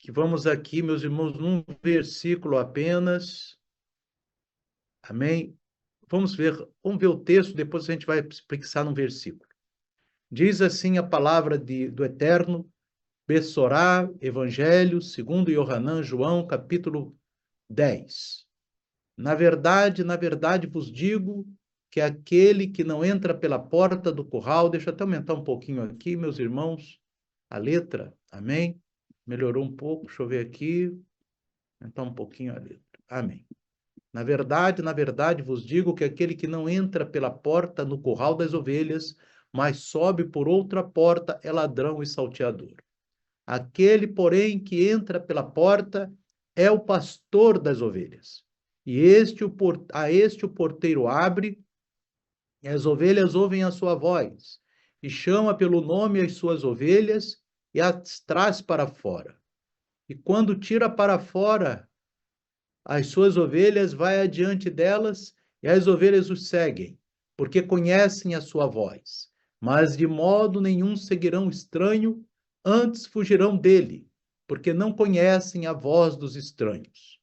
que vamos aqui, meus irmãos, num versículo apenas. Amém? Vamos ver o texto, depois a gente vai fixar num versículo. Diz assim a palavra do Eterno, Bessorá, Evangelho, segundo Yohanan, João, capítulo 10. Na verdade vos digo que aquele que não entra pela porta do curral, deixa eu até aumentar um pouquinho aqui, meus irmãos, a letra, amém? Melhorou um pouco, deixa eu ver aqui, aumentar um pouquinho a letra, amém. Na verdade vos digo que aquele que não entra pela porta no curral das ovelhas, mas sobe por outra porta, é ladrão e salteador. Aquele, porém, que entra pela porta é o pastor das ovelhas. E a este o porteiro abre, e as ovelhas ouvem a sua voz, e chama pelo nome as suas ovelhas, e as traz para fora. E quando tira para fora as suas ovelhas, vai adiante delas, e as ovelhas o seguem, porque conhecem a sua voz. Mas de modo nenhum seguirão o estranho, antes fugirão dele, porque não conhecem a voz dos estranhos.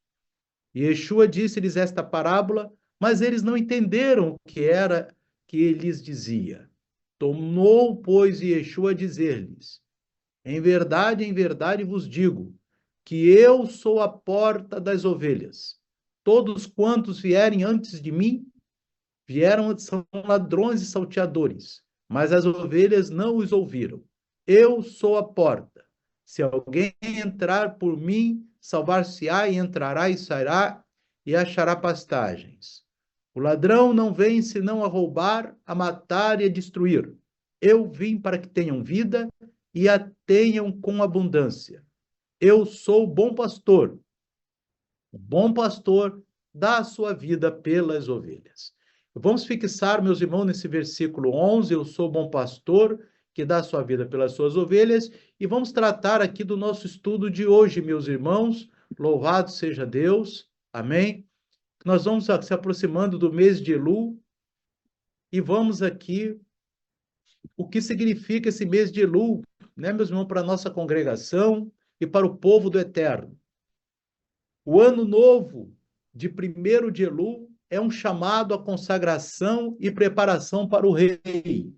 E Yeshua disse-lhes esta parábola, mas eles não entenderam o que era que ele lhes dizia. Tornou, pois, Yeshua a dizer-lhes: em verdade vos digo, que eu sou a porta das ovelhas. Todos quantos vierem antes de mim, são ladrões e salteadores, mas as ovelhas não os ouviram. Eu sou a porta. Se alguém entrar por mim, salvar-se-á e entrará e sairá e achará pastagens. O ladrão não vem senão a roubar, a matar e a destruir. Eu vim para que tenham vida e a tenham com abundância. Eu sou o bom pastor. O bom pastor dá a sua vida pelas ovelhas. Vamos fixar, meus irmãos, nesse versículo 11, eu sou o bom pastor que dá a sua vida pelas suas ovelhas, e vamos tratar aqui do nosso estudo de hoje, meus irmãos. Louvado seja Deus. Amém? Nós vamos se aproximando do mês de Elul, e vamos aqui o que significa esse mês de Elul, né, meus irmãos, para a nossa congregação e para o povo do Eterno. O ano novo de 1º de Elul é um chamado à consagração e preparação para o rei.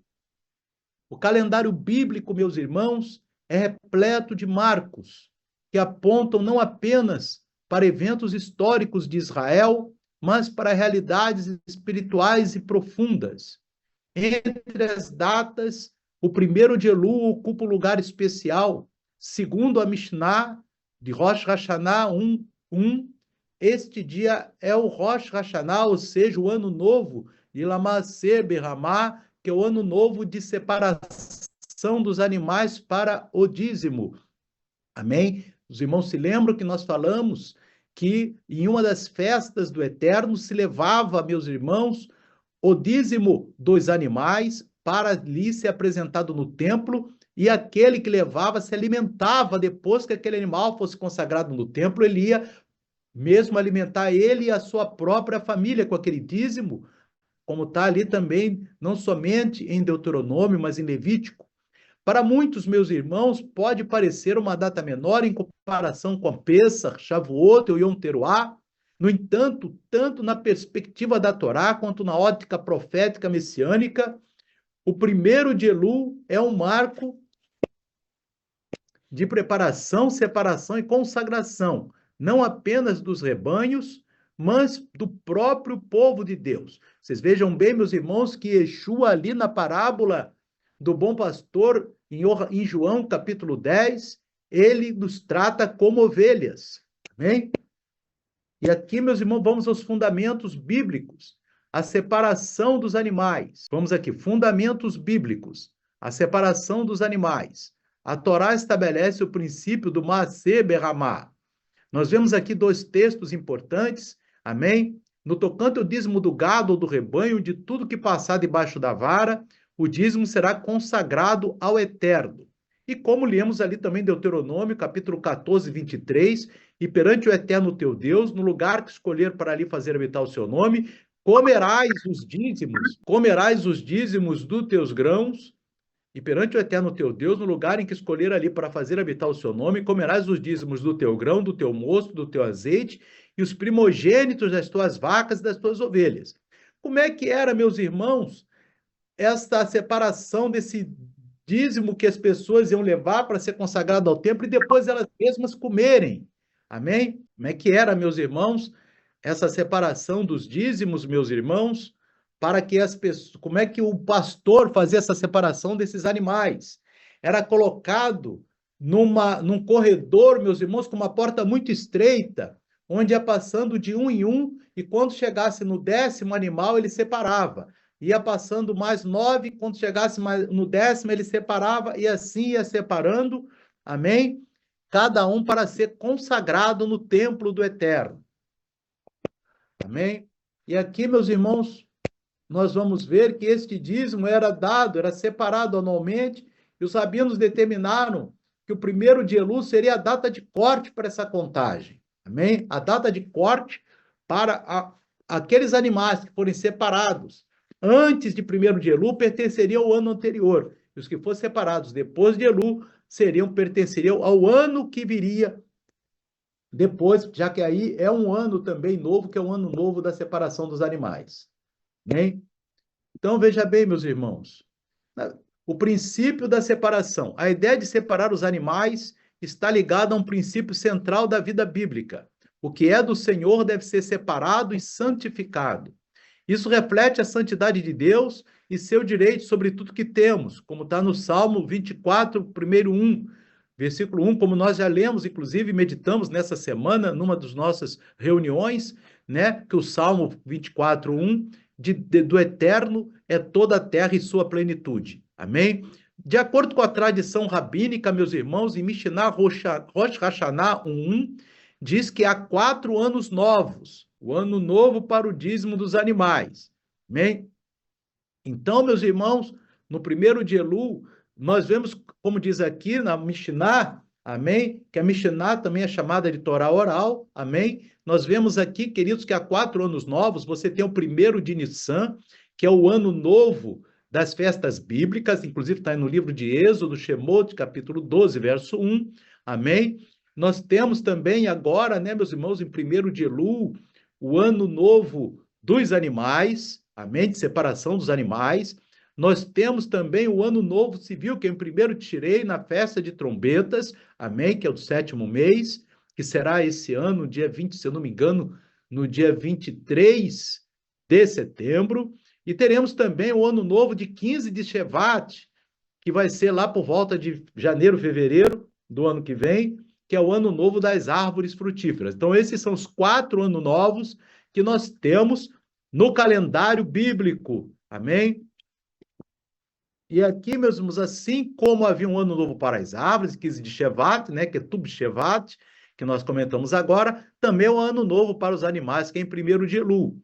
O calendário bíblico, meus irmãos, é repleto de marcos que apontam não apenas para eventos históricos de Israel, mas para realidades espirituais e profundas. Entre as datas, o 1º de Elul ocupa um lugar especial. Segundo a Mishnah de Rosh Hashanah 1, este dia é o Rosh Hashanah, ou seja, o ano novo de Lamasseh Berramá, que é o ano novo de separação dos animais para o dízimo. Amém? Os irmãos se lembram que nós falamos que em uma das festas do Eterno se levava, meus irmãos, o dízimo dos animais para ali ser apresentado no templo, e aquele que levava se alimentava depois que aquele animal fosse consagrado no templo, ele ia mesmo alimentar ele e a sua própria família com aquele dízimo, como está ali também, não somente em Deuteronômio, mas em Levítico. Para muitos, meus irmãos, pode parecer uma data menor em comparação com Pêssar, Shavuot ou Yom Teruah. No entanto, tanto na perspectiva da Torá quanto na ótica profética messiânica, o 1º de Elul é um marco de preparação, separação e consagração, não apenas dos rebanhos, mas do próprio povo de Deus. Vocês vejam bem, meus irmãos, que Yeshua ali na parábola do bom pastor, em João capítulo 10, ele nos trata como ovelhas. Amém? E aqui, meus irmãos, vamos aos fundamentos bíblicos. A separação dos animais. Vamos aqui, fundamentos bíblicos. A separação dos animais. A Torá estabelece o princípio do Maaseh Berramá. Nós vemos aqui 2 textos importantes, amém? No tocante ao dízimo do gado ou do rebanho, de tudo que passar debaixo da vara, o dízimo será consagrado ao Eterno. E como lemos ali também Deuteronômio, capítulo 14, 23, e perante o Eterno teu Deus, no lugar que escolher para ali fazer habitar o seu nome, comerás os dízimos dos teus grãos, e perante o eterno teu Deus, no lugar em que escolher ali para fazer habitar o seu nome, comerás os dízimos do teu grão, do teu mosto, do teu azeite, e os primogênitos das tuas vacas e das tuas ovelhas. Como é que era, meus irmãos, esta separação desse dízimo que as pessoas iam levar para ser consagrado ao templo e depois elas mesmas comerem? Amém? Como é que era, meus irmãos, essa separação dos dízimos, meus irmãos, para que as pessoas, como é que o pastor fazia essa separação desses animais? Era colocado num corredor, meus irmãos, com uma porta muito estreita, onde ia passando de um em um, e quando chegasse no 10º animal, ele separava. Ia passando mais 9, quando chegasse no 10º, ele separava, e assim ia separando, amém? Cada um para ser consagrado no templo do Eterno. Amém? E aqui, meus irmãos, nós vamos ver que este dízimo era dado, era separado anualmente, e os rabinos determinaram que o 1º de Elul seria a data de corte para essa contagem. Amém? A data de corte para aqueles animais que forem separados antes de 1º de Elul pertenceriam ao ano anterior. E os que fossem separados depois de Elul pertenceriam ao ano que viria depois, já que aí é um ano também novo, que é o ano novo da separação dos animais. Bem? Então, veja bem, meus irmãos, o princípio da separação. A ideia de separar os animais está ligada a um princípio central da vida bíblica. O que é do Senhor deve ser separado e santificado. Isso reflete a santidade de Deus e seu direito sobre tudo que temos, como está no Salmo 24, primeiro 1, versículo 1, como nós já lemos, inclusive, meditamos nessa semana, numa das nossas reuniões, né, que o Salmo 24, 1, do Eterno é toda a terra e sua plenitude. Amém? De acordo com a tradição rabínica, meus irmãos, em Mishnah Rosh Hashanah 1, diz que há 4 anos novos, o ano novo para o dízimo dos animais. Amém? Então, meus irmãos, no 1º de Elul, nós vemos, como diz aqui na Mishnah, amém? Que a Mishnah também é chamada de Torá oral, amém? Nós vemos aqui, queridos, que há 4 anos novos, você tem o 1º de Nissan, que é o ano novo das festas bíblicas, inclusive está no livro de Êxodo, Shemot, capítulo 12, verso 1, amém? Nós temos também agora, né, meus irmãos, em 1º de Elul, o ano novo dos animais, amém? De separação dos animais. Nós temos também o ano novo civil, que é em 1º de Tirei, na festa de trombetas, amém? Que é o 7º mês, que será esse ano, dia 20, se eu não me engano, no dia 23 de setembro. E teremos também o ano novo de 15 de Shevat, que vai ser lá por volta de janeiro, fevereiro do ano que vem, que é o ano novo das árvores frutíferas. Então, esses são os 4 anos novos que nós temos no calendário bíblico. Amém? E aqui, meus irmãos, assim como havia um ano novo para as árvores, 15 de Shevat, né, que é Tub Shevat, que nós comentamos agora, também é um ano novo para os animais, que é em 1º de Elul.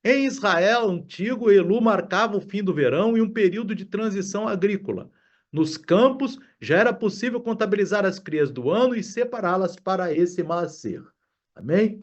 Em Israel antigo, Elul marcava o fim do verão e um período de transição agrícola. Nos campos, já era possível contabilizar as crias do ano e separá-las para esse maaser. Amém?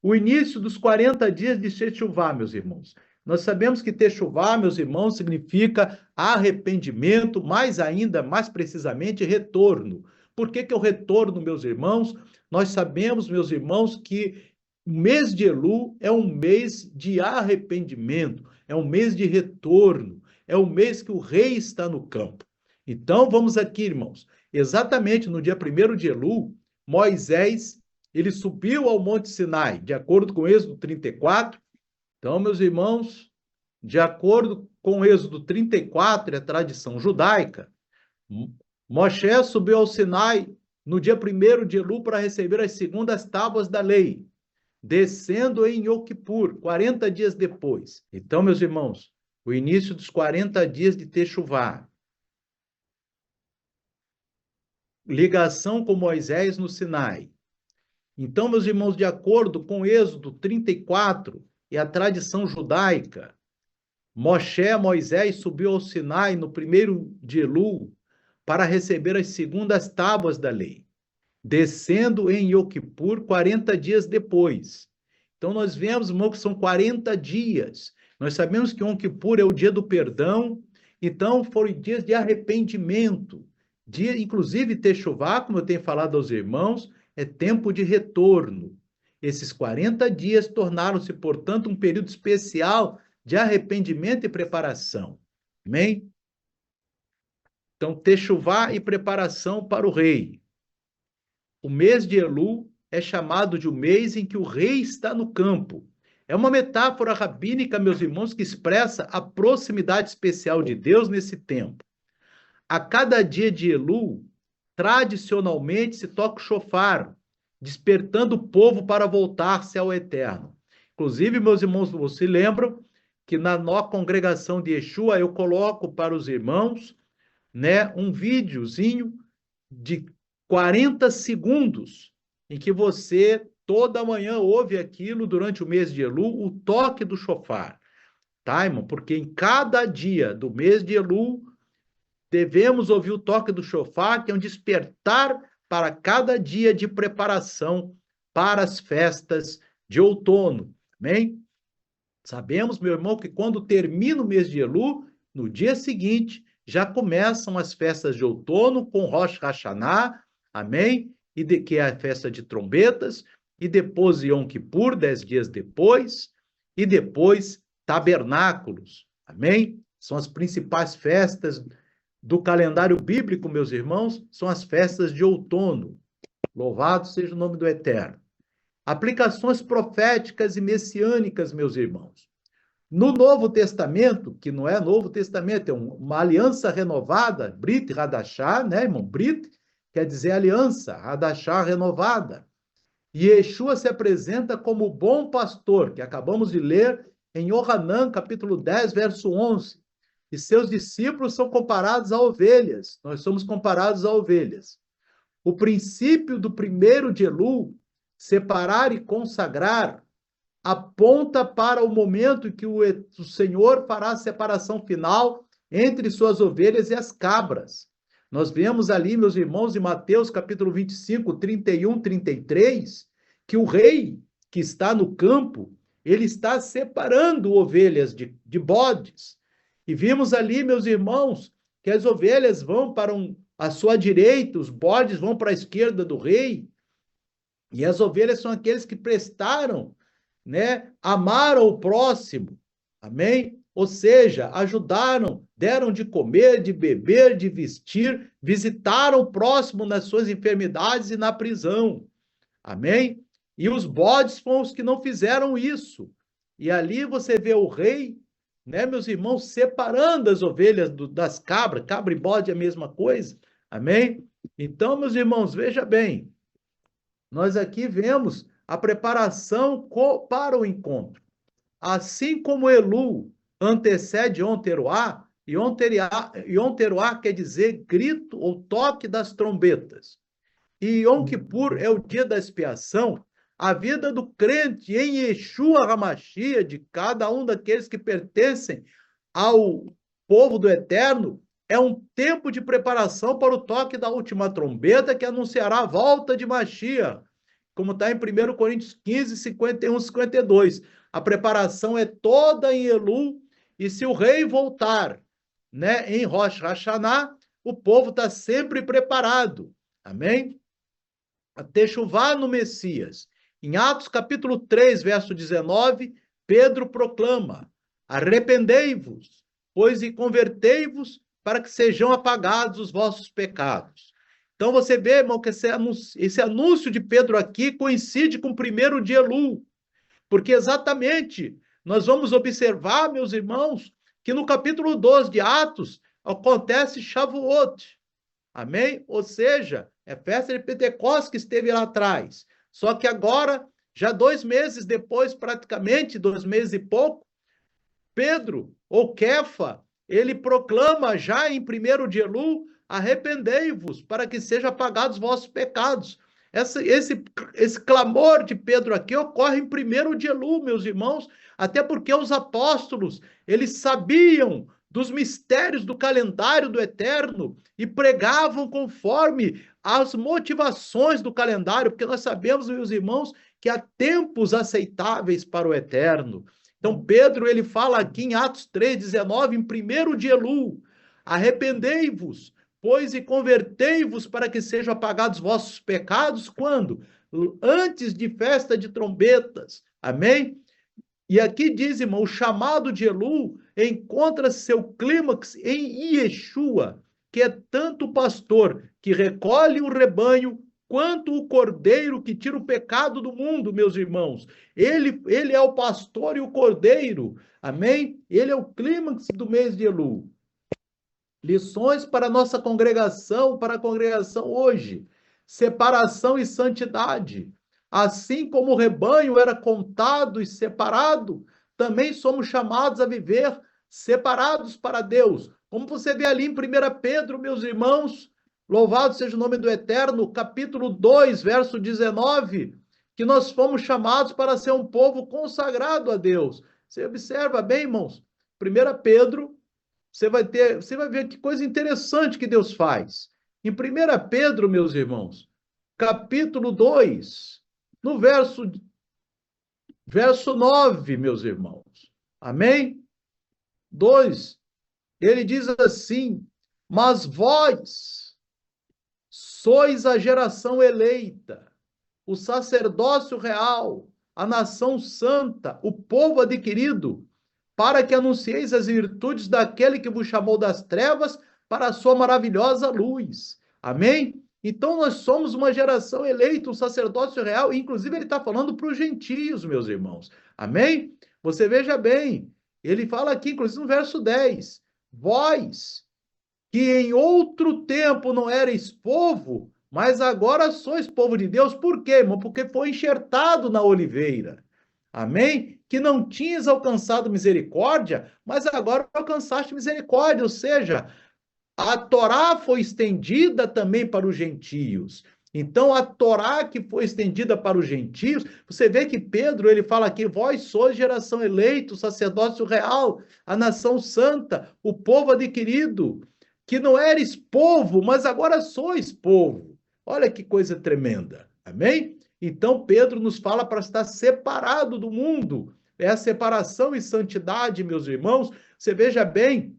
O início dos 40 dias de Techuvá, meus irmãos. Nós sabemos que Techuvá, meus irmãos, significa arrependimento, mais ainda, mais precisamente, retorno. Por que o retorno, meus irmãos? Nós sabemos, meus irmãos, que o mês de Elul é um mês de arrependimento, é um mês de retorno, é um mês que o rei está no campo. Então, vamos aqui, irmãos. Exatamente no dia 1º de Elul, Moisés, ele subiu ao Monte Sinai, de acordo com Êxodo 34. Então, meus irmãos, de acordo com Êxodo 34, a tradição judaica, Moshe subiu ao Sinai no dia 1º de Elul para receber as segundas tábuas da lei, descendo em Yom Kippur, 40 dias depois. Então, meus irmãos, o início dos 40 dias de Techuvá, ligação com Moisés no Sinai. Então, meus irmãos, de acordo com Êxodo 34 e a tradição judaica, Moisés subiu ao Sinai no 1º de Elul para receber as segundas tábuas da lei, descendo em Yom Kippur 40 dias depois. Então, nós vemos, irmão, que são 40 dias. Nós sabemos que Yom Kippur é o dia do perdão, Então, foram dias de arrependimento, dia, inclusive Techuvá, como eu tenho falado aos irmãos, é tempo de retorno. Esses 40 dias tornaram-se, portanto, um período especial de arrependimento e preparação. Amém? Então, Techuvá e preparação para o rei. O mês de Elul é chamado de o mês em que o rei está no campo. É uma metáfora rabínica, meus irmãos, que expressa a proximidade especial de Deus nesse tempo. A cada dia de Elul, tradicionalmente se toca o shofar, despertando o povo para voltar-se ao Eterno. Inclusive, meus irmãos, vocês lembram que na nossa congregação de Yeshua eu coloco para os irmãos, né, um videozinho de 40 segundos em que você toda manhã ouve aquilo durante o mês de Elul, o toque do shofar, tá, irmão? Porque em cada dia do mês de Elul devemos ouvir o toque do shofar, que é um despertar para cada dia de preparação para as festas de outono. Amém? Sabemos, meu irmão, que quando termina o mês de Elul, no dia seguinte, já começam as festas de outono com Rosh Hashanah, amém? E de que é a festa de trombetas, e depois Yom Kippur, 10 dias depois, e depois Tabernáculos, amém? São as principais festas do calendário bíblico, meus irmãos, são as festas de outono. Louvado seja o nome do Eterno. Aplicações proféticas e messiânicas, meus irmãos. No Novo Testamento, que não é Novo Testamento, é uma aliança renovada, Brit Hadashah, né, irmão? Brit quer dizer aliança, Hadashah renovada. E Yeshua se apresenta como o bom pastor, que acabamos de ler em Yohanan, capítulo 10, verso 11. E seus discípulos são comparados a ovelhas. Nós somos comparados a ovelhas. O princípio do primeiro de Elul, separar e consagrar, aponta para o momento em que o Senhor fará a separação final entre suas ovelhas e as cabras. Nós vemos ali, meus irmãos, em Mateus capítulo 25, 31, 33, que o rei que está no campo, ele está separando ovelhas de bodes. E vimos ali, meus irmãos, que as ovelhas vão para a sua direita, os bodes vão para a esquerda do rei, e as ovelhas são aqueles que prestaram, né, amaram o próximo, amém? Ou seja, ajudaram, deram de comer, de beber, de vestir, visitaram o próximo nas suas enfermidades e na prisão, amém? E os bodes foram os que não fizeram isso. E ali você vê o rei, né, meus irmãos, separando as ovelhas das cabras, cabra e bode é a mesma coisa, amém? Então, meus irmãos, veja bem, nós aqui vemos a preparação para o encontro. Assim como Elul antecede Yom Teruah, Yom Teruah quer dizer grito ou toque das trombetas. E Yom Kippur é o dia da expiação. A vida do crente em Yeshua HaMashiach, de cada um daqueles que pertencem ao povo do Eterno, é um tempo de preparação para o toque da última trombeta que anunciará a volta de Mashiach, como está em 1 Coríntios 15, 51, 52. A preparação é toda em Elul, e se o rei voltar, né, em Rosh Hashanah, o povo está sempre preparado. Amém? A Techuvá no Messias. Em Atos capítulo 3, verso 19, Pedro proclama: arrependei-vos, pois e convertei-vos para que sejam apagados os vossos pecados. Então você vê, irmão, que esse anúncio de Pedro aqui coincide com o primeiro de Elul, porque exatamente nós vamos observar, meus irmãos, que no capítulo 12 de Atos acontece Shavuot, amém? Ou seja, é festa de Pentecostes que esteve lá atrás. Só que agora, já 2 meses depois, praticamente 2 meses e pouco, Pedro, ou Kefa, ele proclama já em 1º de Elul: arrependei-vos para que sejam apagados os vossos pecados. Esse clamor de Pedro aqui ocorre em 1º de Elul, meus irmãos, até porque os apóstolos, eles sabiam dos mistérios do calendário do Eterno e pregavam conforme as motivações do calendário, porque nós sabemos, meus irmãos, que há tempos aceitáveis para o Eterno. Então, Pedro, ele fala aqui em Atos 3, 19, em 1º de Elul: arrependei-vos, pois, e convertei-vos para que sejam apagados vossos pecados, quando? Antes de festa de trombetas. Amém? E aqui diz, irmão, o chamado de Elul encontra seu clímax em Yeshua, que é tanto o pastor que recolhe o rebanho, quanto o cordeiro que tira o pecado do mundo, meus irmãos. Ele é o pastor e o cordeiro, amém? Ele é o clímax do mês de Elul. Lições para a nossa congregação, para a congregação hoje. Separação e santidade. Assim como o rebanho era contado e separado, também somos chamados a viver separados para Deus. Como você vê ali em 1 Pedro, meus irmãos, louvado seja o nome do Eterno, capítulo 2, verso 19, que nós fomos chamados para ser um povo consagrado a Deus. Você observa bem, irmãos? 1 Pedro, você vai ver que coisa interessante que Deus faz. Em 1 Pedro, meus irmãos, capítulo 2, no verso 9, meus irmãos. Amém? 2, ele diz assim: mas vós sois a geração eleita, o sacerdócio real, a nação santa, o povo adquirido, para que anuncieis as virtudes daquele que vos chamou das trevas para a sua maravilhosa luz. Amém? Então nós somos uma geração eleita, um sacerdócio real, inclusive ele está falando para os gentios, meus irmãos. Amém? Você veja bem, ele fala aqui, inclusive no verso 10, vós, que em outro tempo não erais povo, mas agora sois povo de Deus. Por quê, irmão? Porque foi enxertado na oliveira. Amém? Que não tinhas alcançado misericórdia, mas agora alcançaste misericórdia, ou seja, a Torá foi estendida também para os gentios. Então, a Torá que foi estendida para os gentios, você vê que Pedro, ele fala aqui, vós sois geração eleita, o sacerdócio real, a nação santa, o povo adquirido, que não eres povo, mas agora sois povo. Olha que coisa tremenda. Amém? Então, Pedro nos fala para estar separado do mundo. É a separação e santidade, meus irmãos. Você veja bem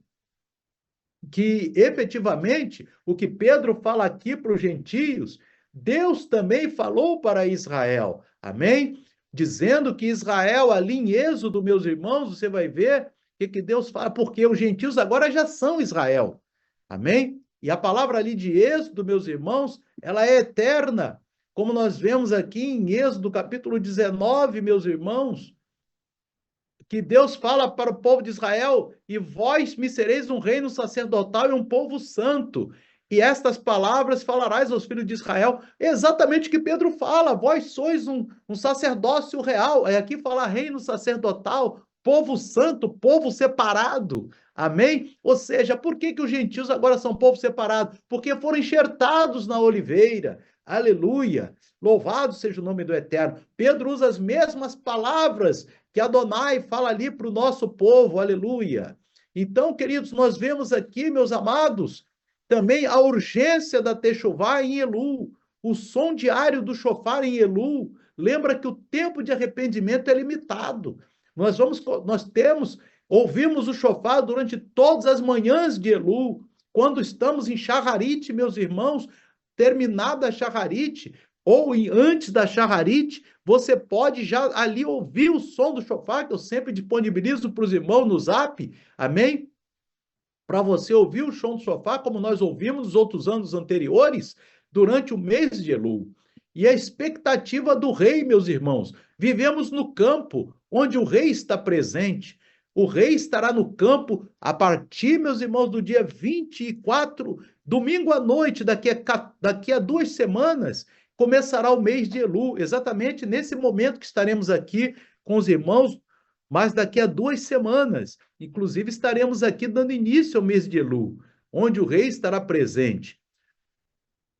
que, efetivamente, o que Pedro fala aqui para os gentios, Deus também falou para Israel. Amém? Dizendo que Israel, ali em Êxodo, meus irmãos, você vai ver o que Deus fala, porque os gentios agora já são Israel. Amém? E a palavra ali de Êxodo, meus irmãos, ela é eterna. Como nós vemos aqui em Êxodo, capítulo 19, meus irmãos, que Deus fala para o povo de Israel, e vós me sereis um reino sacerdotal e um povo santo. E estas palavras falarás aos filhos de Israel. Exatamente o que Pedro fala, vós sois um sacerdócio real. É aqui fala reino sacerdotal, povo santo, povo separado. Amém? Ou seja, por que os gentios agora são povo separado? Porque foram enxertados na oliveira. Aleluia! Louvado seja o nome do Eterno. Pedro usa as mesmas palavras que Adonai fala ali para o nosso povo. Aleluia! Então, queridos, nós vemos aqui, meus amados, também a urgência da techuvá em Elul, o som diário do shofar em Elul. Lembra que o tempo de arrependimento é limitado. Ouvimos o shofar durante todas as manhãs de Elul. Quando estamos em Shacharit, meus irmãos, terminada a Shacharit, ou antes da Shacharit, você pode já ali ouvir o som do shofar, que eu sempre disponibilizo para os irmãos no Zap, amém? Para você ouvir o som do shofar, como nós ouvimos nos outros anos anteriores, durante o mês de Elul. E a expectativa do rei, meus irmãos. Vivemos no campo, onde o rei está presente. O rei estará no campo a partir, meus irmãos, do dia 24, domingo à noite, daqui a 2 semanas, começará o mês de Elul, exatamente nesse momento que estaremos aqui com os irmãos, mas daqui a 2 semanas, inclusive, estaremos aqui dando início ao mês de Elul, onde o rei estará presente.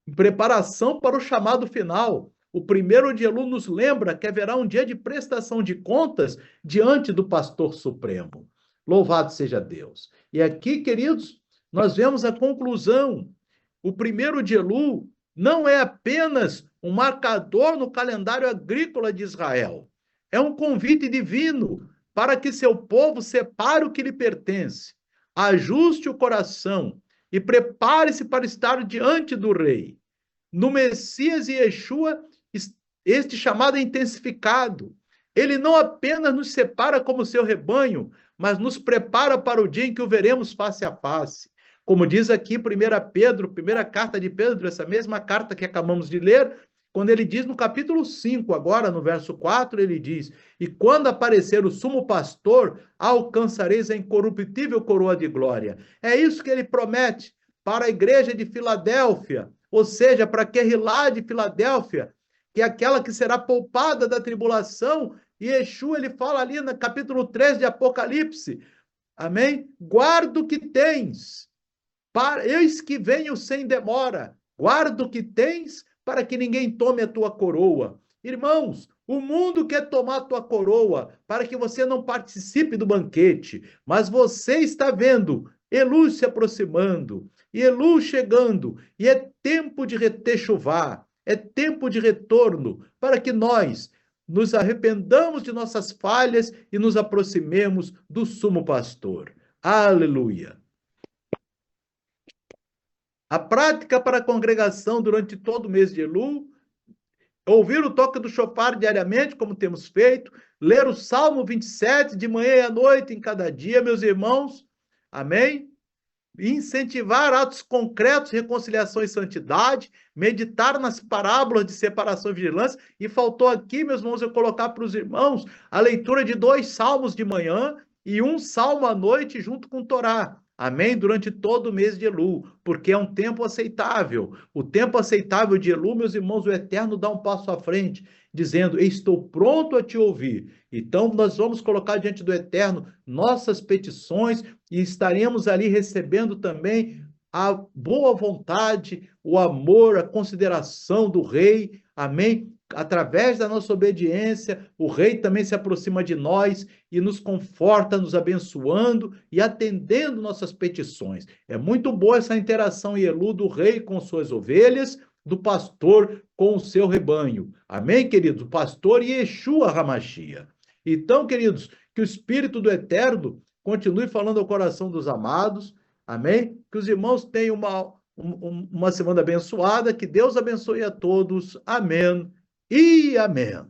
Em preparação para o chamado final, o primeiro de Elul nos lembra que haverá um dia de prestação de contas diante do pastor supremo. Louvado seja Deus. E aqui, queridos, nós vemos a conclusão. O primeiro de Elul não é apenas um marcador no calendário agrícola de Israel. É um convite divino para que seu povo separe o que lhe pertence. ajuste o coração e prepare-se para estar diante do rei. No Messias e Yeshua, este chamado é intensificado. Ele não apenas nos separa como seu rebanho, mas nos prepara para o dia em que o veremos face a face. Como diz aqui 1 Pedro, primeira carta de Pedro, essa mesma carta que acabamos de ler, quando ele diz no capítulo 5, agora no verso 4, ele diz: e quando aparecer o sumo pastor, alcançareis a incorruptível coroa de glória. É isso que ele promete para a igreja de Filadélfia, ou seja, para aquele lá de Filadélfia, que é aquela que será poupada da tribulação. E Yeshua, ele fala ali no capítulo 3 de Apocalipse, amém? Guarda o que tens, eis que venho sem demora, guarda o que tens, para que ninguém tome a tua coroa. Irmãos, o mundo quer tomar a tua coroa, para que você não participe do banquete, mas você está vendo Elul se aproximando, e Elul chegando, e é tempo de retechuvá, é tempo de retorno, para que nós nos arrependamos de nossas falhas e nos aproximemos do sumo pastor. Aleluia! A prática para a congregação durante todo o mês de Elul, ouvir o toque do shofar diariamente, como temos feito, ler o Salmo 27 de manhã e à noite em cada dia, meus irmãos, amém? Incentivar atos concretos, reconciliação e santidade, meditar nas parábolas de separação e vigilância, e faltou aqui, meus irmãos, eu colocar para os irmãos a leitura de 2 salmos de manhã e 1 salmo à noite junto com o Torá. Amém? Durante todo o mês de Elul, porque é um tempo aceitável. O tempo aceitável de Elul, meus irmãos, o Eterno dá um passo à frente, dizendo: estou pronto a te ouvir. Então, nós vamos colocar diante do Eterno nossas petições e estaremos ali recebendo também a boa vontade, o amor, a consideração do Rei. Amém? Através da nossa obediência, o Rei também se aproxima de nós e nos conforta, nos abençoando e atendendo nossas petições. É muito boa essa interação em Elul do Rei com suas ovelhas, do pastor com o seu rebanho. Amém, queridos? O pastor e Yeshua HaMashiach. Então, queridos, que o Espírito do Eterno continue falando ao coração dos amados. Amém? Que os irmãos tenham uma semana abençoada. Que Deus abençoe a todos. Amém e amém.